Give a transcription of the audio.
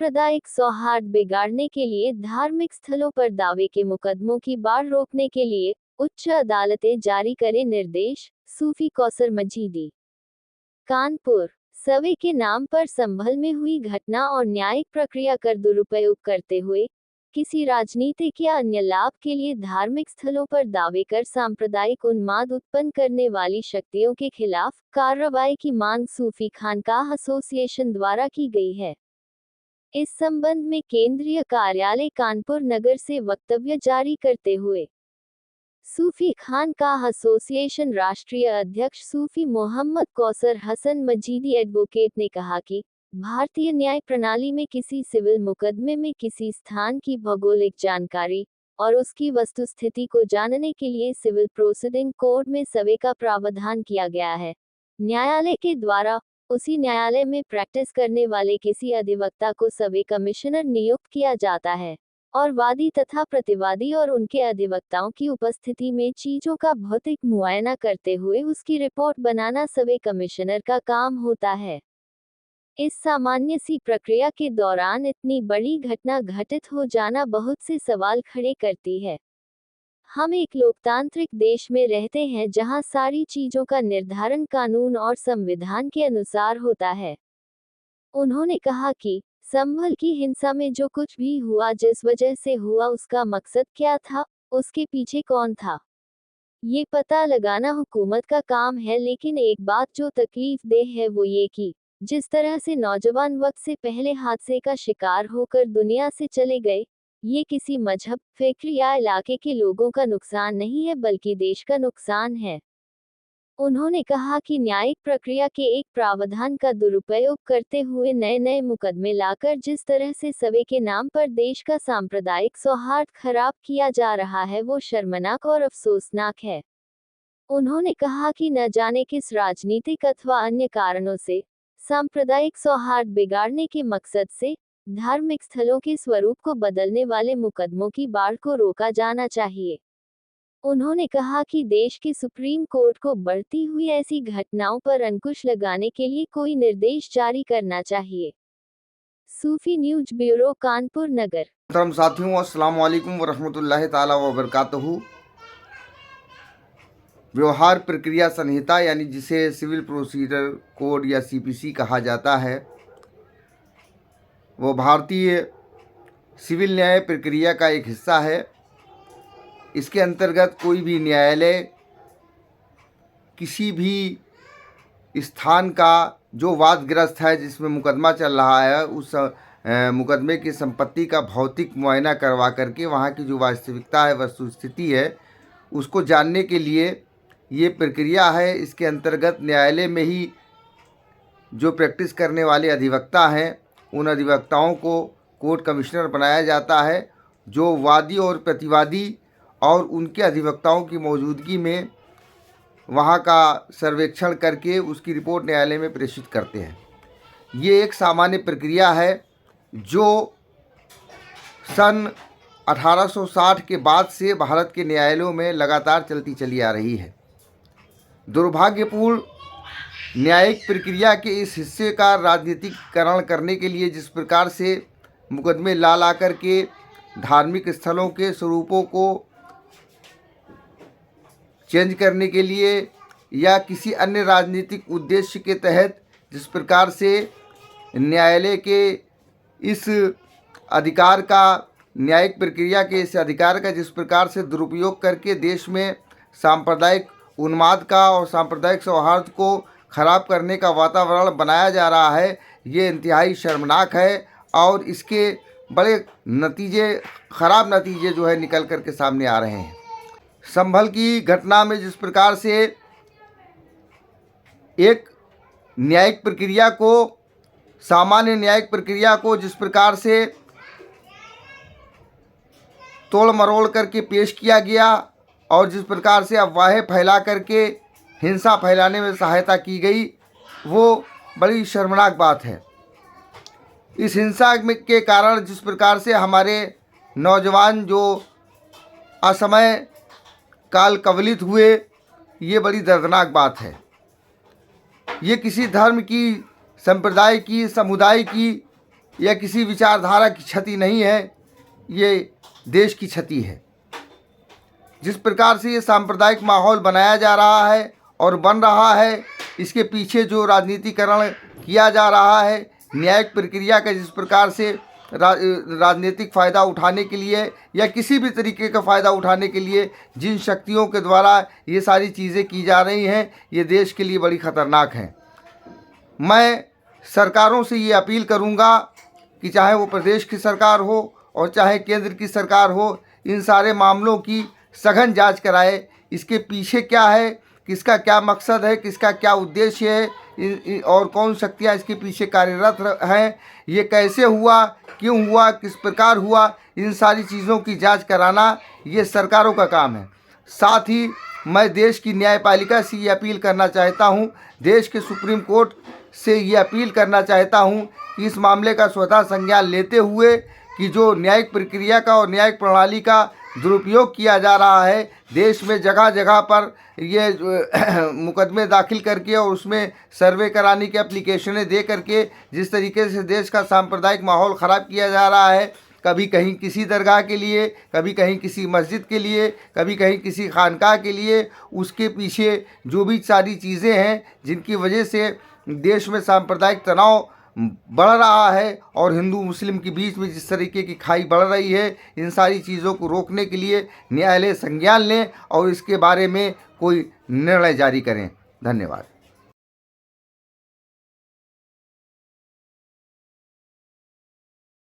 सांप्रदायिक सौहार्द बिगाड़ने के लिए धार्मिक स्थलों पर दावे के मुकदमों की बाढ़ रोकने के लिए उच्च अदालतें जारी करें निर्देश। सूफी कौसर मजीदी। कानपुर। सवे के नाम पर संभल में हुई घटना और न्यायिक प्रक्रिया कर दुरुपयोग करते हुए किसी राजनीतिक या अन्य लाभ के लिए धार्मिक स्थलों पर दावे कर सांप्रदायिक उन्माद उत्पन्न करने वाली शक्तियों के खिलाफ कार्रवाई की मांग सूफी खानकाह एसोसिएशन द्वारा की गई है। इस संबंध में केंद्रीय कार्यालय कानपुर नगर से वक्तव्य जारी करते हुए सूफी खानकाह एसोसिएशन राष्ट्रीय अध्यक्ष सूफी मोहम्मद कौसर हसन मजीदी एडवोकेट ने कहा कि भारतीय न्याय प्रणाली में किसी सिविल मुकदमे में किसी स्थान की भौगोलिक जानकारी और उसकी वस्तुस्थिति को जानने के लिए सिविल प्रोसीडिंग कोड में सवे का प्रावधान किया गया है। न्यायालय के द्वारा उसी न्यायालय में प्रैक्टिस करने वाले किसी अधिवक्ता को सवे कमिश्नर नियुक्त किया जाता है और वादी तथा प्रतिवादी और उनके अधिवक्ताओं की उपस्थिति में चीजों का भौतिक मुआयना करते हुए उसकी रिपोर्ट बनाना सवे कमिश्नर का काम होता है। इस सामान्य सी प्रक्रिया के दौरान इतनी बड़ी घटना घटित हो जाना बहुत से सवाल खड़े करती है। हम एक लोकतांत्रिक देश में रहते हैं जहां सारी चीजों का निर्धारण कानून और संविधान के अनुसार होता है। उन्होंने कहा कि संभल की हिंसा में जो कुछ भी हुआ, जिस वजह से हुआ, उसका मकसद क्या था, उसके पीछे कौन था, ये पता लगाना हुकूमत का काम है। लेकिन एक बात जो तकलीफदेह है वो ये कि जिस तरह से नौजवान वक्त से पहले हादसे का शिकार होकर दुनिया से चले गए, ये किसी मजहब, फिक्र या इलाके के लोगों का नुकसान नहीं है बल्कि देश का नुकसान है। उन्होंने कहा कि न्यायिक प्रक्रिया के एक प्रावधान का दुरुपयोग करते हुए नए नए मुकदमे लाकर जिस तरह से सवे के नाम पर देश का सांप्रदायिक सौहार्द खराब किया जा रहा है वो शर्मनाक और अफसोसनाक है। उन्होंने कहा कि न जाने किस राजनीतिक अथवा अन्य कारणों से सांप्रदायिक सौहार्द बिगाड़ने के मकसद से धार्मिक स्थलों के स्वरूप को बदलने वाले मुकदमों की बाढ़ को रोका जाना चाहिए। उन्होंने कहा कि देश के सुप्रीम कोर्ट को बढ़ती हुई ऐसी घटनाओं पर अंकुश लगाने के लिए कोई निर्देश जारी करना चाहिए। सूफी न्यूज ब्यूरो, कानपुर नगर। मोहतरम साथियों, अस्सलाम वालेकुम वरहमतुल्लाहि ताला व बरकातहू। व्यवहार प्रक्रिया संहिता यानी जिसे सिविल प्रोसीजर कोड या सीपीसी कहा जाता है, वो भारतीय सिविल न्याय प्रक्रिया का एक हिस्सा है। इसके अंतर्गत कोई भी न्यायालय किसी भी स्थान का जो वादग्रस्त है, जिसमें मुकदमा चल रहा है, उस मुकदमे की संपत्ति का भौतिक मुआयना करवा करके वहाँ की जो वास्तविकता है, वस्तुस्थिति है, उसको जानने के लिए ये प्रक्रिया है। इसके अंतर्गत न्यायालय में ही जो प्रैक्टिस करने वाले अधिवक्ता हैं, उन अधिवक्ताओं को कोर्ट कमिश्नर बनाया जाता है, जो वादी और प्रतिवादी और उनके अधिवक्ताओं की मौजूदगी में वहाँ का सर्वेक्षण करके उसकी रिपोर्ट न्यायालय में प्रेषित करते हैं। ये एक सामान्य प्रक्रिया है जो सन 1860 के बाद से भारत के न्यायालयों में लगातार चलती चली आ रही है। दुर्भाग्यपूर्ण न्यायिक प्रक्रिया के इस हिस्से का राजनीतिकरण करने के लिए जिस प्रकार से मुकदमे ला कर के धार्मिक स्थलों के स्वरूपों को चेंज करने के लिए या किसी अन्य राजनीतिक उद्देश्य के तहत जिस प्रकार से न्यायालय के इस अधिकार का, न्यायिक प्रक्रिया के इस अधिकार का जिस प्रकार से दुरुपयोग करके देश में सांप्रदायिक उन्माद का और सांप्रदायिक सौहार्द को खराब करने का वातावरण बनाया जा रहा है, ये इंतहाई शर्मनाक है। और इसके बड़े नतीजे, ख़राब नतीजे जो है निकल कर के सामने आ रहे हैं। संभल की घटना में जिस प्रकार से एक न्यायिक प्रक्रिया को, सामान्य न्यायिक प्रक्रिया को जिस प्रकार से तोड़ मरोड़ करके पेश किया गया और जिस प्रकार से अफवाहें फैला करके हिंसा फैलाने में सहायता की गई, वो बड़ी शर्मनाक बात है। इस हिंसा के कारण जिस प्रकार से हमारे नौजवान जो असमय काल कवलित हुए, ये बड़ी दर्दनाक बात है। ये किसी धर्म की, संप्रदाय की, समुदाय की या किसी विचारधारा की क्षति नहीं है, ये देश की क्षति है। जिस प्रकार से ये सांप्रदायिक माहौल बनाया जा रहा है और बन रहा है, इसके पीछे जो राजनीतिकरण किया जा रहा है, न्यायिक प्रक्रिया का जिस प्रकार से राजनीतिक फ़ायदा उठाने के लिए या किसी भी तरीके का फ़ायदा उठाने के लिए जिन शक्तियों के द्वारा ये सारी चीज़ें की जा रही हैं, ये देश के लिए बड़ी ख़तरनाक हैं। मैं सरकारों से ये अपील करूँगा कि चाहे वो प्रदेश की सरकार हो और चाहे केंद्र की सरकार हो, इन सारे मामलों की सघन जांच कराए। इसके पीछे क्या है, किसका क्या मकसद है, किसका क्या उद्देश्य है और कौन शक्तियाँ इसके पीछे कार्यरत हैं, ये कैसे हुआ, क्यों हुआ, किस प्रकार हुआ, इन सारी चीज़ों की जांच कराना ये सरकारों का काम है। साथ ही मैं देश की न्यायपालिका से ये अपील करना चाहता हूँ, देश के सुप्रीम कोर्ट से ये अपील करना चाहता हूँ कि इस मामले का स्वतः संज्ञान लेते हुए कि जो न्यायिक प्रक्रिया का और न्यायिक प्रणाली का दुरुपयोग किया जा रहा है, देश में जगह जगह पर ये मुकदमे दाखिल करके और उसमें सर्वे कराने की एप्लीकेशनें दे करके जिस तरीके से देश का सांप्रदायिक माहौल ख़राब किया जा रहा है, कभी कहीं किसी दरगाह के लिए, कभी कहीं किसी मस्जिद के लिए, कभी कहीं किसी खानकाह के लिए, उसके पीछे जो भी सारी चीज़ें हैं जिनकी वजह से देश में सांप्रदायिक तनाव बढ़ रहा है और हिंदू मुस्लिम के बीच में जिस तरीके की खाई बढ़ रही है, इन सारी चीज़ों को रोकने के लिए न्यायालय संज्ञान लें और इसके बारे में कोई निर्णय जारी करें। धन्यवाद।